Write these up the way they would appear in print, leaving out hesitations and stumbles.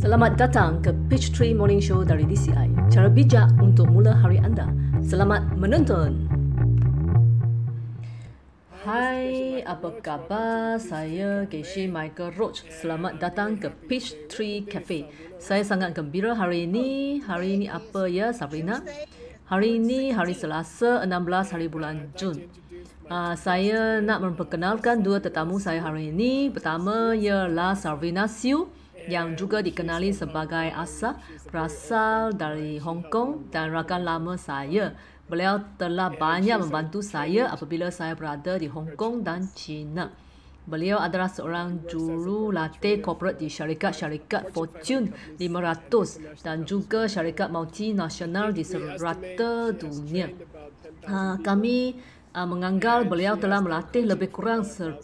Selamat datang ke Peachtree Morning Show dari DCI. Cara bijak untuk mula hari anda. Selamat menonton. Hai, apa khabar? Saya Casey Michael Roach. Selamat datang ke Peachtree Cafe. Saya sangat gembira hari ini. Hari ini apa ya, Sabrina? Hari ini hari Selasa, 16 hari bulan Jun. Saya nak memperkenalkan dua tetamu saya hari ini. Pertama ialah Sabrina Siu, yang juga dikenali sebagai Asa, berasal dari Hong Kong dan rakan lama saya. Beliau telah banyak membantu saya apabila saya berada di Hong Kong dan China. Beliau adalah seorang jurulatih korporat di syarikat-syarikat Fortune 500 dan juga syarikat multinasional di serata dunia. Kami menganggap beliau telah melatih lebih kurang 10,000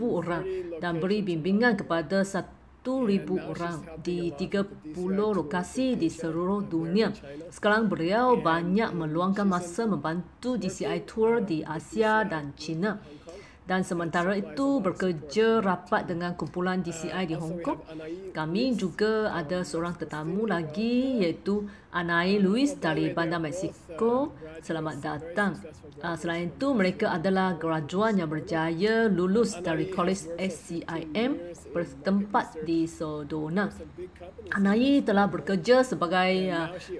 orang dan beri bimbingan kepada 1,000 orang di 30 lokasi di seluruh dunia. Sekarang beliau banyak meluangkan masa membantu DCI Tour di Asia dan China. Dan sementara itu bekerja rapat dengan kumpulan DCI di Hong Kong. Kami juga ada seorang tetamu lagi, iaitu Anai Luis dari Bandar Mexico. Selamat datang. Selain itu, mereka adalah graduan yang berjaya lulus dari College SCIM bertempat di Sedona. Anai telah bekerja sebagai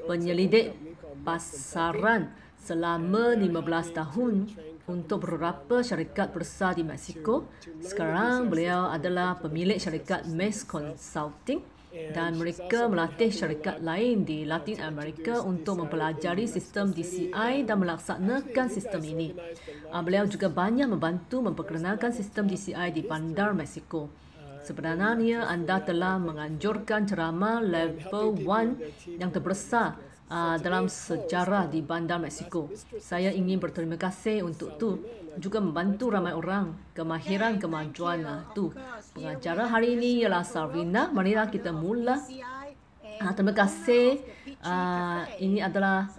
penyelidik pasaran selama 15 tahun untuk beberapa syarikat besar di Mexico. Sekarang beliau adalah pemilik syarikat Max Consulting dan mereka melatih syarikat lain di Latin Amerika untuk mempelajari sistem DCI dan melaksanakan sistem ini. Beliau juga banyak membantu memperkenalkan sistem DCI di bandar Mexico. Sebenarnya anda telah menganjurkan ceramah level 1 yang terbesar dalam sejarah di bandar Mexico. Saya ingin berterima kasih untuk tu. Juga membantu ramai orang. Kemahiran kemajuan tu. Pengacara hari ini ialah Sabrina. Marilah kita mula. Terima kasih. Ini adalah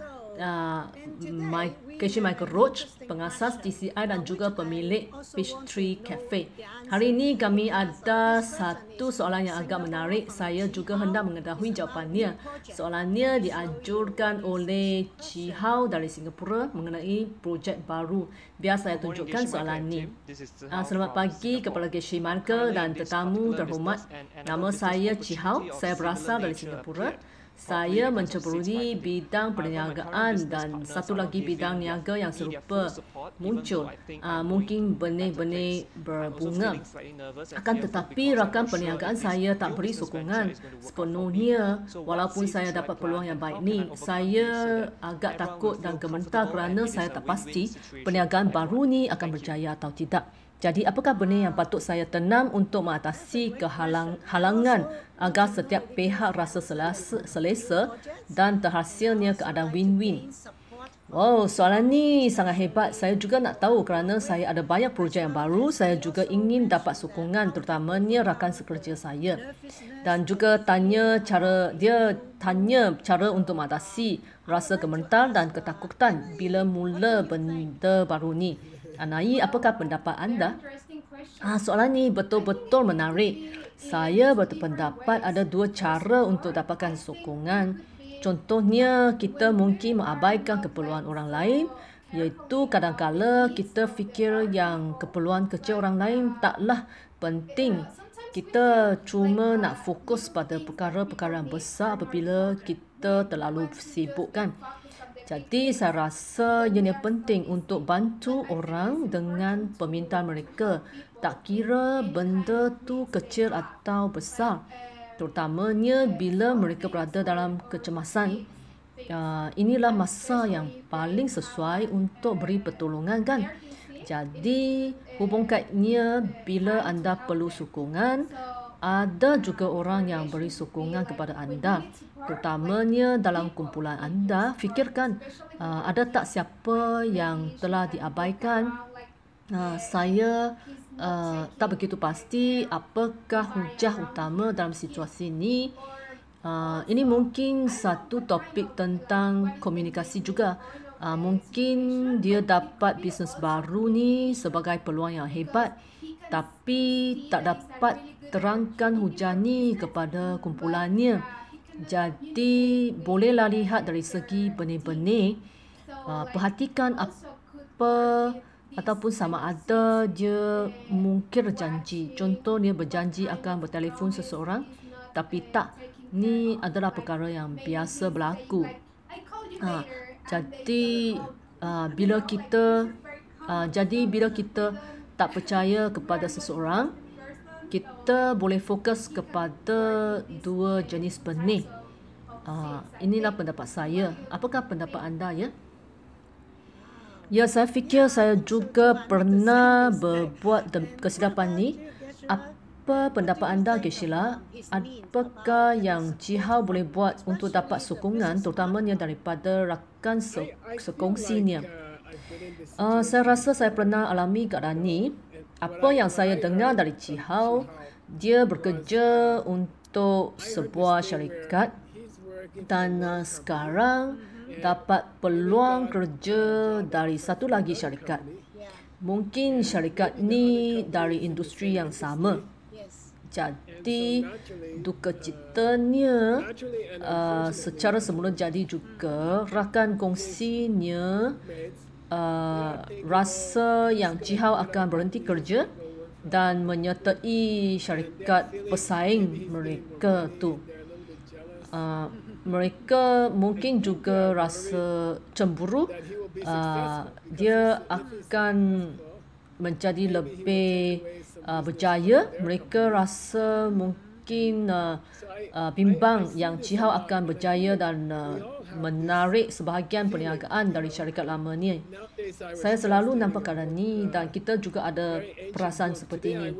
Casey Michael Roach, pengasas DCI dan juga pemilik Peachtree Cafe. Hari ini kami ada satu soalan yang agak menarik. Saya juga hendak mengetahui jawapannya. Soalannya diajukan oleh Chi Hao dari Singapura mengenai projek baru. Biar saya tunjukkan soalan ini. Selamat pagi kepada Casey Michael dan tetamu terhormat. Nama saya Chi Hao. Saya berasal dari Singapura. Saya menceburi bidang perniagaan dan satu lagi bidang niaga yang serupa muncul. Mungkin benih-benih berbunga. Akan tetapi rakan perniagaan saya tak beri sokongan sepenuhnya walaupun saya dapat peluang yang baik ni. Saya agak takut dan gemetar kerana saya tak pasti perniagaan baru ni akan berjaya atau tidak. Jadi apakah benih yang patut saya tanam untuk mengatasi halangan agar setiap pihak rasa selesa dan terhasilnya keadaan win-win? Wow, soalan ni sangat hebat. Saya juga nak tahu kerana saya ada banyak projek yang baru. Saya juga ingin dapat sokongan terutamanya rakan sekerja saya. Dan juga tanya cara untuk mengatasi rasa gemetar dan ketakutan bila mula benda baru ni. Anai, apakah pendapat anda? Soalan ni betul-betul menarik. Saya berpendapat ada dua cara untuk dapatkan sokongan. Contohnya, kita mungkin mengabaikan keperluan orang lain, iaitu kadang-kala kita fikir yang keperluan kecil orang lain taklah penting. Kita cuma nak fokus pada perkara-perkara yang besar apabila kita terlalu sibuk, kan? Jadi saya rasa ini penting untuk bantu orang dengan permintaan mereka. Tak kira benda tu kecil atau besar. Terutamanya bila mereka berada dalam kecemasan. Inilah masa yang paling sesuai untuk beri pertolongan, kan? Jadi hubungkannya bila anda perlu sokongan. Ada juga orang yang beri sokongan kepada anda, terutamanya dalam kumpulan anda. Fikirkan, ada tak siapa yang telah diabaikan? Saya tak begitu pasti apakah hujah utama dalam situasi ini. Ini mungkin satu topik tentang komunikasi juga. Mungkin dia dapat bisnes baru ni sebagai peluang yang hebat. tapi tak dapat terangkan hujani kepada kumpulannya. Jadi bolehlah lihat dari segi benih-benih, perhatikan apa ataupun sama ada dia mungkir janji. Contoh, dia berjanji akan bertelefon seseorang tapi tak. Ni adalah perkara yang biasa berlaku. Jadi bila kita tak percaya kepada seseorang, kita boleh fokus kepada dua jenis benih. Inilah pendapat saya. Apakah pendapat anda, ya? Ya, saya fikir saya juga pernah berbuat kesilapan ni. Apa pendapat anda, Sheila? Apakah yang Jihao boleh buat untuk dapat sokongan, terutamanya daripada rakan sekongsinya? Saya rasa saya pernah alami keadaan ni. Apa yang saya dengar dari Jihao, dia bekerja untuk sebuah syarikat dan sekarang dapat peluang kerja dari satu lagi syarikat. Mungkin syarikat ni dari industri yang sama. Jadi duka citanya secara semula jadi juga rakan kongsinya rasa yang Jihao akan berhenti kerja dan menyertai syarikat pesaing mereka tu. Mereka mungkin juga rasa cemburu. Dia akan menjadi lebih berjaya. Mereka rasa mungkin bimbang yang Jihao akan berjaya dan menarik sebahagian perniagaan dari syarikat lama ni. Saya selalu nampak keadaan ni dan kita juga ada perasaan seperti ini.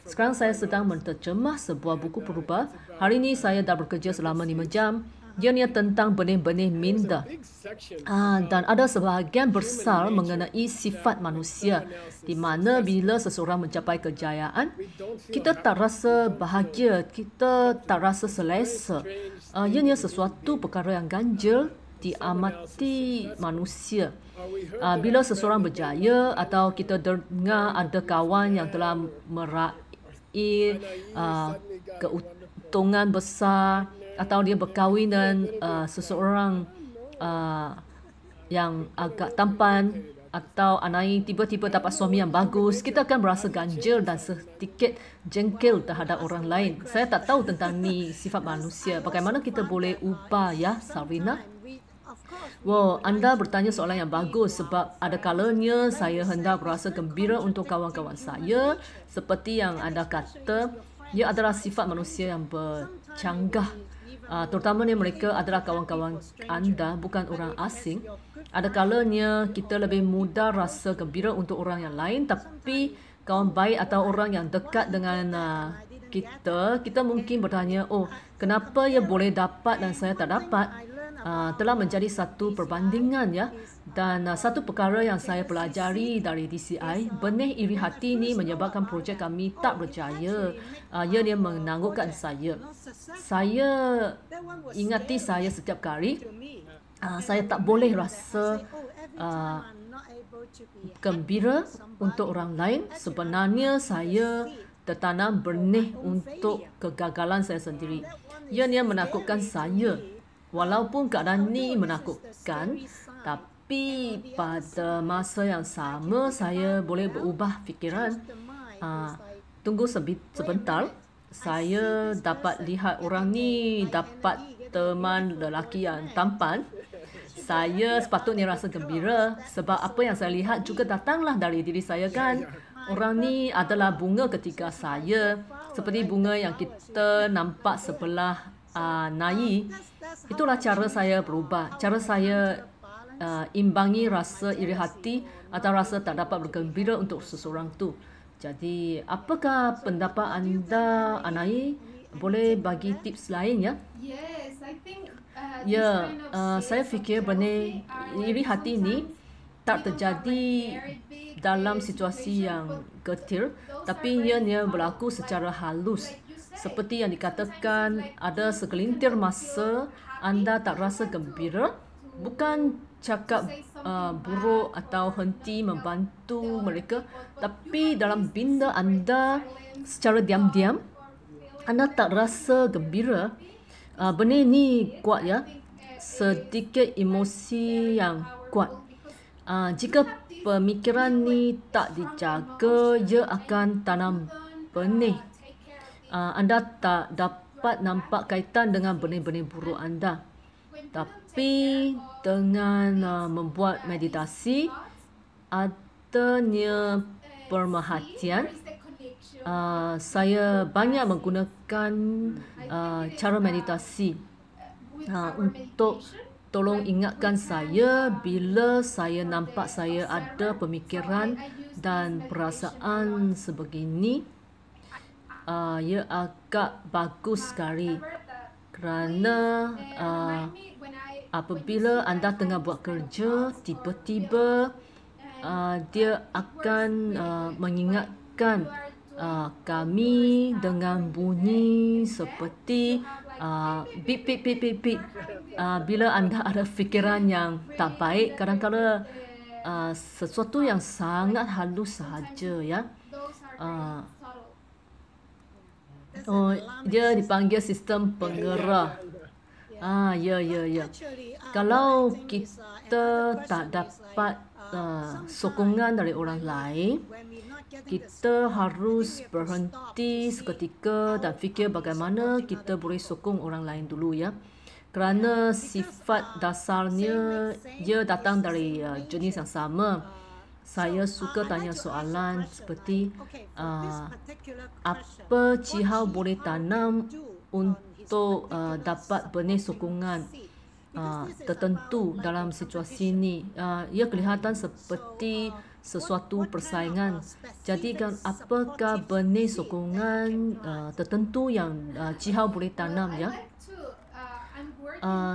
Sekarang saya sedang menterjemah sebuah buku perubah. Hari ini saya dah bekerja selama 5 jam. Dia ni tentang benih-benih minda. Dan ada sebahagian besar mengenai sifat manusia, di mana bila seseorang mencapai kejayaan, kita tak rasa bahagia, kita tak rasa selesa. Ianya sesuatu perkara yang ganjil diamati manusia. Bila seseorang berjaya atau kita dengar ada kawan yang telah meraih keuntungan besar, atau dia berkahwin dengan seseorang yang agak tampan, atau anai tiba-tiba dapat suami yang bagus, kita akan berasa ganjil dan sedikit jengkel terhadap orang lain. Saya tak tahu tentang ni sifat manusia. Bagaimana kita boleh ubah, ya, Sarina? Wow, anda bertanya soalan yang bagus, sebab ada kalanya saya hendak berasa gembira untuk kawan-kawan saya. Seperti yang anda kata, ia adalah sifat manusia yang bercanggah. Terutamanya mereka adalah kawan-kawan anda, bukan orang asing. Ada kalanya kita lebih mudah rasa gembira untuk orang yang lain, tapi kawan baik atau orang yang dekat dengan kita mungkin bertanya, oh, kenapa ia boleh dapat dan saya tak dapat? Telah menjadi satu perbandingan, ya. Dan satu perkara yang saya pelajari dari DCI, benih iri hati ni menyebabkan projek kami tak berjaya. Ia menanggukkan saya. Saya ingati saya setiap kali. Saya tak boleh rasa gembira untuk orang lain. Sebenarnya saya tertanam benih untuk kegagalan saya sendiri. Ia menakutkan saya. Walaupun keadaan ni menakutkan, tapi pada masa yang sama saya boleh berubah fikiran. Tunggu sebentar, saya dapat lihat orang ni dapat teman lelaki yang tampan. Saya sepatutnya rasa gembira sebab apa yang saya lihat juga datanglah dari diri saya, kan. Orang ni adalah bunga ketika saya, seperti bunga yang kita nampak sebelah nayi. Itulah cara saya berubah. Cara saya imbangi rasa iri hati atau rasa tak dapat bergembira untuk seseorang tu. Jadi, apakah pendapat anda, Anai? Boleh bagi tips lain, ya? Ya, saya fikir benih iri hati ni tak terjadi dalam situasi yang getir, tapi ianya berlaku secara halus. Seperti yang dikatakan, ada segelintir masa anda tak rasa gembira, bukan cakap buruk atau henti membantu mereka, tapi dalam minda anda secara diam-diam anda tak rasa gembira. Benda ni kuat ya, sedikit emosi yang kuat. Jika pemikiran ni tak dijaga, ia akan tanam benih. Anda tak dapat nampak kaitan dengan benih-benih buruk anda. Tapi dengan membuat meditasi, adanya perhatian, saya banyak menggunakan cara meditasi untuk tolong ingatkan saya bila saya nampak saya ada pemikiran dan perasaan sebegini. Ia agak bagus sekali kerana apabila anda tengah buat kerja, tiba-tiba dia akan mengingatkan kami dengan bunyi seperti bip bip bip bip bip. Bila anda ada fikiran yang tak baik, kadang-kadang sesuatu yang sangat halus sahaja ya. Dia dipanggil sistem penggerak. Ya. Kalau kita tak dapat sokongan dari orang lain, kita harus berhenti seketika dan fikir bagaimana kita boleh sokong orang lain dulu ya. Kerana sifat dasarnya ia datang dari jenis yang sama. Saya suka tanya soalan seperti apa Cihao boleh tanam untuk dapat benih sokongan tertentu dalam situasi ini. Ia kelihatan seperti sesuatu persaingan. Jadi kan apakah benih sokongan tertentu yang Cihao boleh tanam ya?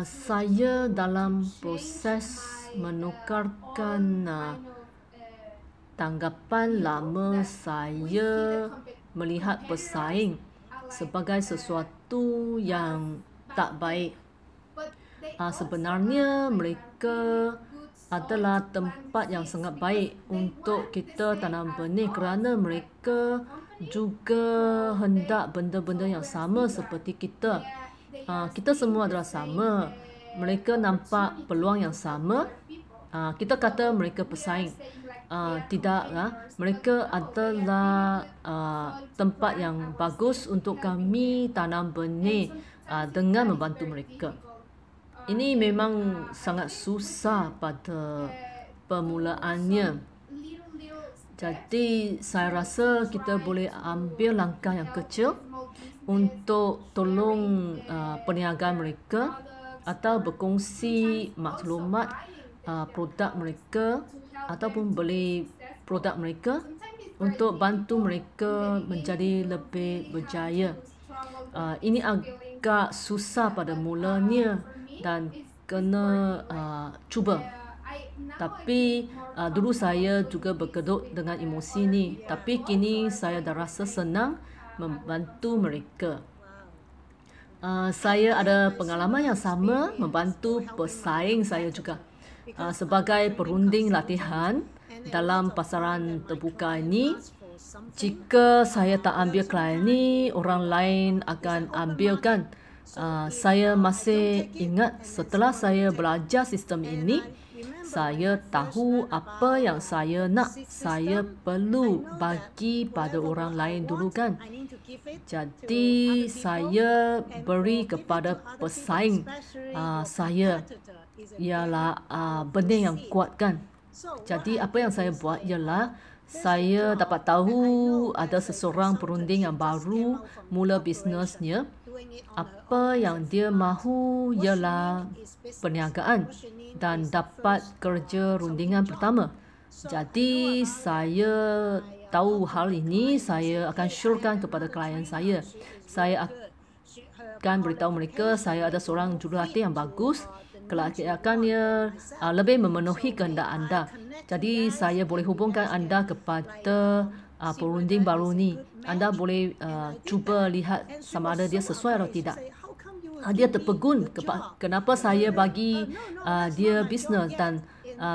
Saya dalam proses menukarkan tanggapan lama saya melihat pesaing sebagai sesuatu yang tak baik. Sebenarnya mereka adalah tempat yang sangat baik untuk kita tanam benih kerana mereka juga hendak benda-benda yang sama seperti kita. Kita semua adalah sama. Mereka nampak peluang yang sama. Kita kata mereka pesaing. Tidak lah. Mereka adalah tempat yang bagus untuk kami tanam benih dengan membantu mereka. Ini memang sangat susah pada permulaannya. Jadi saya rasa kita boleh ambil langkah yang kecil untuk tolong perniagaan mereka atau berkongsi maklumat produk mereka ataupun beli produk mereka untuk bantu mereka menjadi lebih berjaya. Ini agak susah pada mulanya dan kena cuba. Tapi dulu saya juga berkedut dengan emosi ni. Tapi kini saya dah rasa senang membantu mereka. Saya ada pengalaman yang sama membantu pesaing saya juga. Sebagai perunding latihan dalam pasaran terbuka ini, jika saya tak ambil klien ni, orang lain akan ambilkan. Saya masih ingat setelah saya belajar sistem ini, saya tahu apa yang saya nak. Saya perlu bagi pada orang lain dulu kan. Jadi saya beri kepada pesaing saya ialah benih yang kuat kan. Jadi apa yang saya buat ialah saya dapat tahu ada seseorang perunding yang baru mula bisnesnya. Apa yang dia mahu ialah perniagaan dan dapat kerja rundingan pertama. Jadi saya tahu hal ini, saya akan syorkan kepada klien saya. Saya akan beritahu mereka saya ada seorang jurulatih yang bagus. Kelayakannya lebih memenuhi kehendak anda. Jadi saya boleh hubungkan anda kepada perunding baru ni. Anda boleh cuba lihat sama ada dia sesuai atau tidak. dia terpegun kenapa saya bagi dia bisnes, dan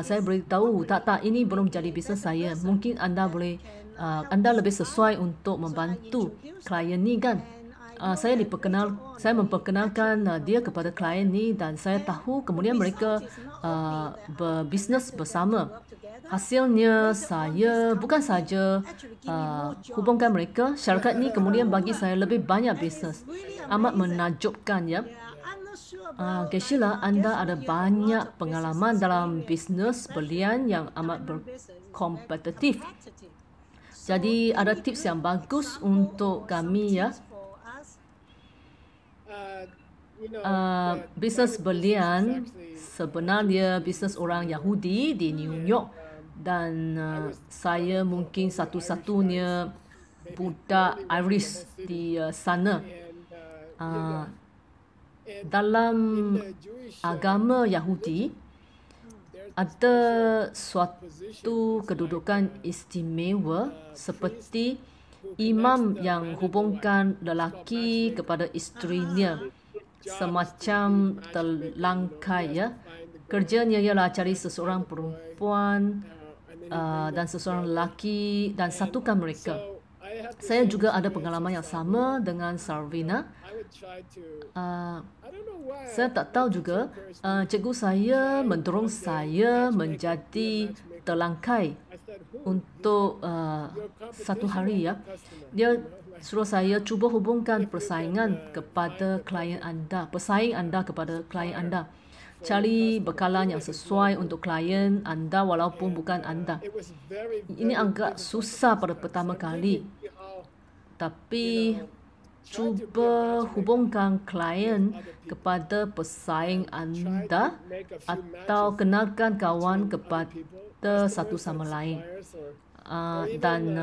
saya beritahu tak ini belum jadi bisnes saya. Mungkin anda boleh anda lebih sesuai untuk membantu klien ni kan. Saya memperkenalkan dia kepada klien ni, dan saya tahu kemudian mereka berbisnes bersama. Hasilnya saya bukan saja hubungkan mereka, syarikat ni kemudian bagi saya lebih banyak bisnes. Amat menakjubkan ya. Sheila, anda ada banyak pengalaman dalam bisnes berlian yang amat berkompetitif. Jadi ada tips yang bagus untuk kami ya. Bisnes berlian sebenarnya bisnes orang Yahudi di New York, dan saya mungkin satu-satunya budak Irish di sana. Dalam agama Yahudi ada suatu kedudukan istimewa seperti imam yang hubungkan lelaki kepada isterinya, semacam telangkai ya. Kerjanya ialah cari seseorang perempuan dan seseorang lelaki dan satukan mereka. Saya juga ada pengalaman yang sama dengan Sarvina. Saya tak tahu juga, cikgu saya mendorong saya menjadi telangkai untuk satu hari ya. Dia suruh saya cuba hubungkan persaingan kepada klien anda, pesaing anda kepada klien anda. Cari bekalan yang sesuai untuk klien anda walaupun bukan anda. Ini agak susah pada pertama kali, tapi cuba hubungkan klien kepada pesaing anda atau kenalkan kawan kepada satu sama lain. Dan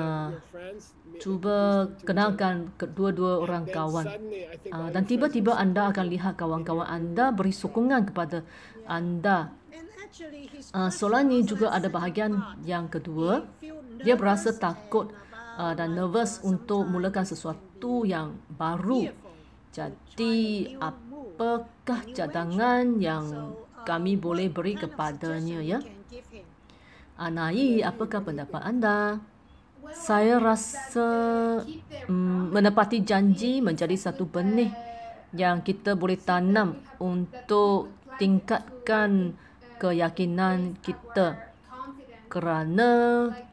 cuba kenalkan kedua-dua orang kawan. Dan tiba-tiba anda akan lihat kawan-kawan anda beri sokongan kepada anda. Soalan ini juga ada bahagian yang kedua. Dia berasa takut dan nervous untuk mulakan sesuatu yang baru. Jadi, apakah cadangan yang kami boleh beri kepadanya ya? Nai, apakah pendapat anda? Saya rasa menepati janji menjadi satu benih yang kita boleh tanam untuk tingkatkan keyakinan kita, kerana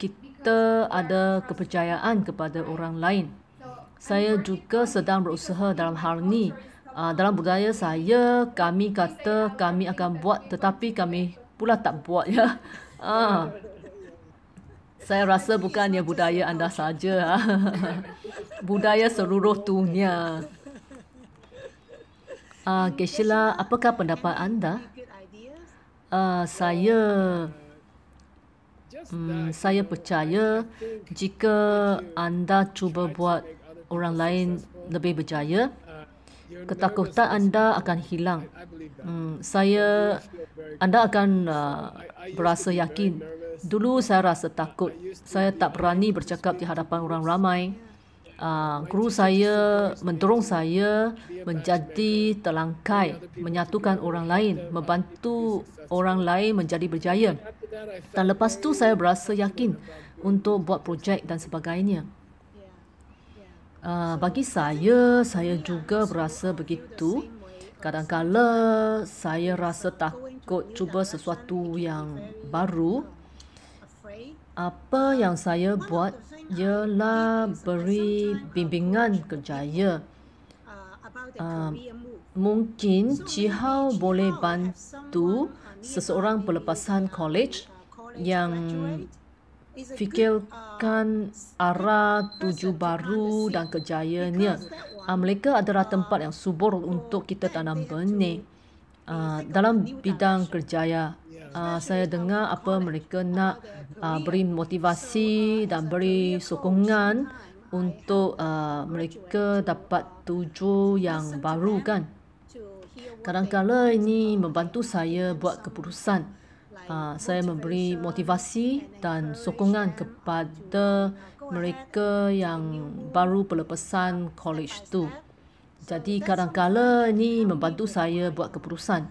kita ada kepercayaan kepada orang lain. Saya juga sedang berusaha dalam hal ini. Dalam budaya saya, kami kata kami akan buat tetapi kami pula tak buat ya. Saya rasa bukannya budaya anda saja, budaya seluruh dunia. Sheila, apakah pendapat anda? Saya percaya jika anda cuba buat orang lain lebih berjaya, ketakutan anda akan hilang. Anda akan berasa yakin. Dulu saya rasa takut. Saya tak berani bercakap di hadapan orang ramai. Guru saya mendorong saya menjadi telangkai, menyatukan orang lain, membantu orang lain menjadi berjaya. Dan lepas tu saya berasa yakin untuk buat projek dan sebagainya. Bagi saya juga berasa begitu. Kadang-kala saya rasa takut cuba sesuatu yang baru. Apa yang saya buat ialah beri bimbingan kerjaya. Mungkin Cihau boleh bantu seseorang pelepasan college yang fikirkan arah tuju baru dan kerjayanya. Mereka adalah tempat yang subur untuk kita tanam benih. Dalam bidang kerjaya, saya dengar apa mereka nak beri motivasi dan beri sokongan untuk mereka dapat tuju yang baru kan. Kadang-kala ini membantu saya buat keputusan. Saya memberi motivasi dan sokongan kepada mereka yang baru pelepasan college tu. Jadi kadang-kala ini membantu saya buat keputusan.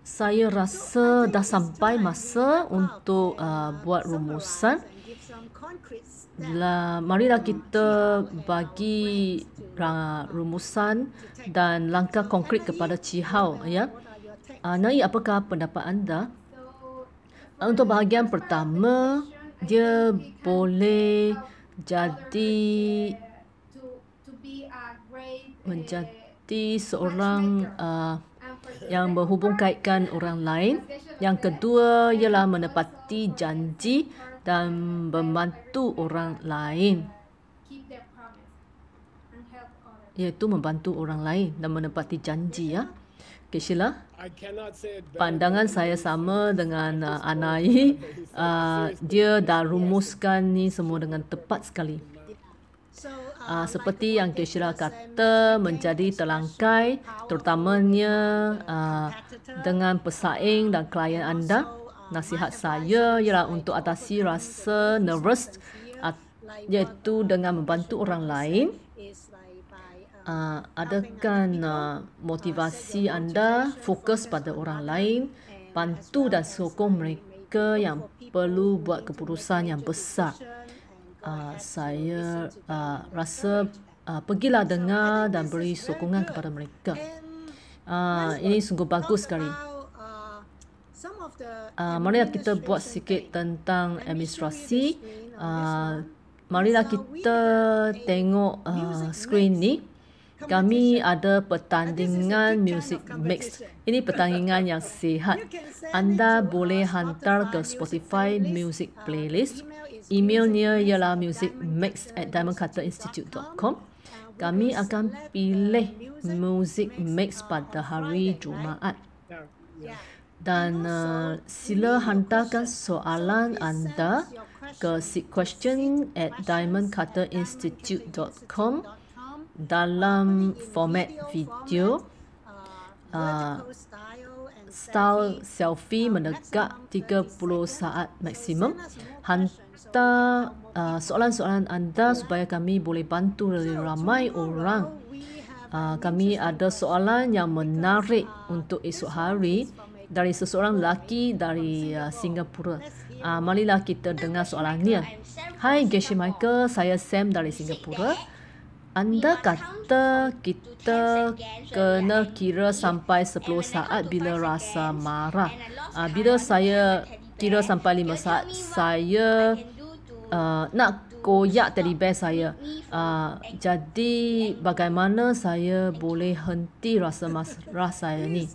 Saya rasa dah sampai masa untuk buat rumusan. Marilah kita bagi rumusan dan langkah konkret kepada Cihau, ya. Nai, apakah pendapat anda? Untuk bahagian pertama, dia boleh menjadi seorang yang berhubung kaitkan orang lain. Yang kedua ialah menepati janji dan membantu orang lain, iaitu membantu orang lain dan menepati janji, ya. Okay, Sheila, pandangan saya sama dengan Anai. Dia dah rumuskan ni semua dengan tepat sekali. Seperti yang Sheila kata, menjadi telangkai, terutamanya dengan pesaing dan klien anda. Nasihat saya ialah untuk atasi rasa nervous, iaitu dengan membantu orang lain. Adakan motivasi anda fokus pada orang lain, bantu dan sokong mereka yang perlu buat keputusan yang besar. Saya rasa pergilah dengar dan beri sokongan kepada mereka. Ini sungguh bagus sekali. Marilah kita buat sikit tentang administrasi. Marilah kita tengok skrin ni. Kami ada pertandingan music mix. Ini pertandingan yang sihat. Anda boleh hantar ke Spotify Music Playlist. Emailnya ialah musicmix@diamondcutterinstitute.com. Kami akan pilih music mix pada hari Jumaat. Dan sila hantarkan soalan anda ke seatquestion@diamondcutterinstitute.com dalam format video, style selfie menegak 30 saat maksimum. Hantar soalan-soalan anda supaya kami boleh bantu lebih ramai orang. Kami ada soalan yang menarik untuk esok hari dari seseorang lelaki dari Singapura. Marilah kita dengar soalannya. Hai Geshe Michael, saya Sam dari Singapura. Anda kata kita kena kira sampai 10 saat bila rasa marah. Bila saya kira sampai 5 saat, saya nak koyak teddy bear saya. Jadi bagaimana saya boleh henti rasa marah saya ni?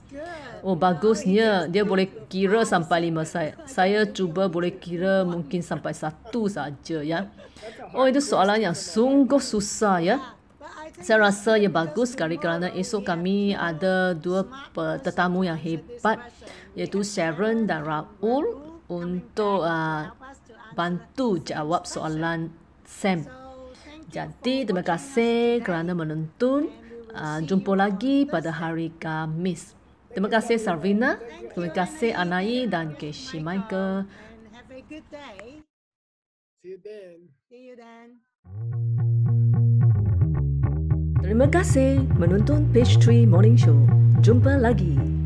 Oh, bagusnya dia boleh kira sampai 5 saat. Saya cuba boleh kira mungkin sampai 1 saja, ya. Oh, itu soalan yang sungguh susah, ya. Saya rasa ia bagus sekali kerana esok kami ada 2 tetamu yang hebat, iaitu Sharon dan Raul, untuk bantu jawab soalan Sam. Jadi terima kasih kerana menonton. Jumpa lagi pada hari Khamis. Terima kasih Sarvina, terima kasih Anai dan Geshe Michael. Terima kasih menonton Page 3 Morning Show. Jumpa lagi.